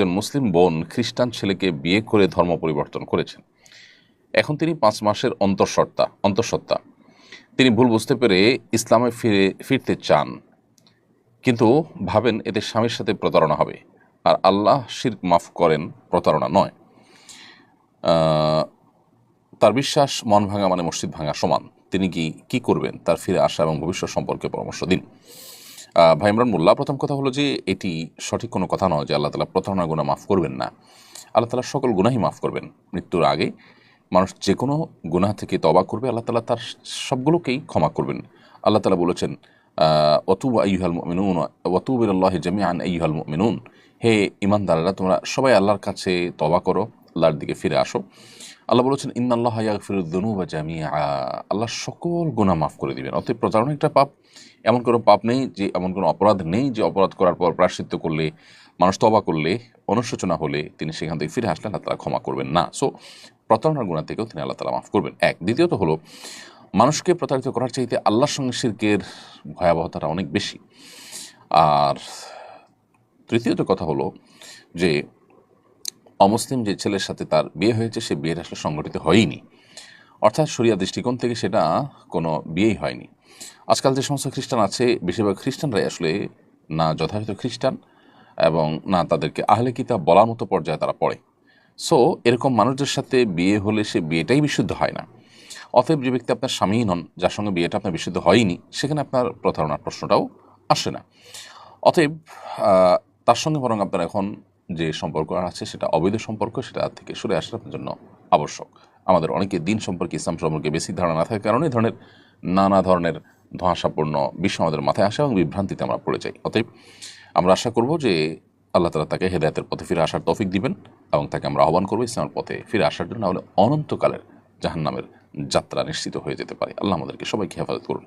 একজন মুসলিম বোন খ্রিস্টান ছেলেকে বিয়ে করে ধর্ম পরিবর্তন করেছেন। এখন তিনি 5 মাসের অন্তঃসত্ত্বা। তিনি ভুল বুঝতে পেরে ইসলামে ফিরতে চান, কিন্তু ভাবেন এতে স্বামীর সাথে প্রতারণা হবে, আর আল্লাহ শিরক মাফ করেন, প্রতারণা নয়। তার বিশ্বাস মন ভাঙা মানে মসজিদ ভাঙা সমান। তিনি কি করবেন? তার ফিরে আসা এবং ভবিষ্যৎ সম্পর্কে পরামর্শ দিন। ভাই ইমরান মোল্লা, প্রথম কথা হলো যে এটি সঠিক কোনো কথা নয় যে আল্লাহ তাআলা প্রতারণা গুনাহ মাফ করবেন না। আল্লাহ তাআলা সকল গুনাহই মাফ করবেন। মৃত্যুর আগে মানুষ যে কোনো গুনাহ থেকে তওবা করবে, আল্লাহ তাআলা তার সবগুলোকেই ক্ষমা করবেন। আল্লাহ তাআলা বলেছেন, ওয়াতুবু আইয়ুহাল মুমিনুন ওয়াতুবু ইলাল্লাহি জামিআন আইয়ুহাল মুমিনুন, হে ঈমানদাররা তোমরা সবাই আল্লাহর কাছে তওবা করো, আল্লাহর দিকে ফিরে আসো। আল্লাহ বলেছেন, ইন্নাল্লাহা ইয়াগফিরুয যুনুবা জামিআ, আল্লাহ সকল গুনাহ মাফ করে দিবেন। অতএব প্রতারণা একটা পাপ, এমন কোনো পাপ নেই, যে এমন কোনো অপরাধ নেই যে অপরাধ করার পর প্রায়শ্চিত্ত করলে, মানুষ তওবা করলে, অনুশোচনা হলে তিনি সেখান থেকে ফিরে আসলে আল্লাহ তাআলা ক্ষমা করবেন না। সো প্রতারণার গুনাহ থেকেও তিনি আল্লাহ তাআলা মাফ করবেন, এক। দ্বিতীয়ত হলো, মানুষকে প্রতারিত করার চাইতে আল্লাহর সঙ্গে শিরকের ভয়াবহতাটা অনেক বেশি। আর তৃতীয়ত কথা হলো যে অমুসলিম যে ছেলের সাথে তার বিয়ে হয়েছে, সে বিয়েটা আসলে সংগঠিত হয়নি, অর্থাৎ শরিয়া দৃষ্টিকোণ থেকে সেটা কোনো বিয়েই হয়নি। আজকাল যে সমস্ত খ্রিস্টান আছে, বেশিরভাগ খ্রিস্টানরাই আসলে না যথাযথ খ্রিস্টান এবং না তাদেরকে আহলে কিতাব বলার মতো পর্যায়ে তারা পড়ে। সো এরকম মানুষদের সাথে বিয়ে হলে সে বিয়েটাই বিশুদ্ধ হয় না। অতএব যে ব্যক্তি আপনার স্বামী নন, যার সঙ্গে বিয়েটা আপনার বিশুদ্ধ হয়নি, সেখানে আপনার প্রতারণার প্রশ্নটাও আসে না। অতএব তার সঙ্গে বরং আপনার এখন যে সম্পর্ক আছে সেটা অবৈধ সম্পর্ক, সেটা থেকে সরে আসার আপনার জন্য আবশ্যক। আমাদের অনেকে দিন সম্পর্কে, ইসলাম সম্পর্কে বেশি ধারণা না থাকার কারণে নানা ধরনের ধোঁয়াশাপূর্ণ বিষয় আমাদের মাথায় আসে এবং বিভ্রান্তিতে আমরা পড়ে যাই। অতএব আমরা আশা করব যে আল্লাহ তাআলা তাকে হেদায়েতের পথে ফিরে আসার তৌফিক দিবেন এবং তাকে আমরা আহ্বান করবো ইসলামের পথে ফিরে আসার জন্য, না হলে অনন্তকালের জাহান্নামের যাত্রা নিশ্চিত হয়ে যেতে পারে। আল্লাহ আমাদেরকে সবাইকে হেফাজত করুন।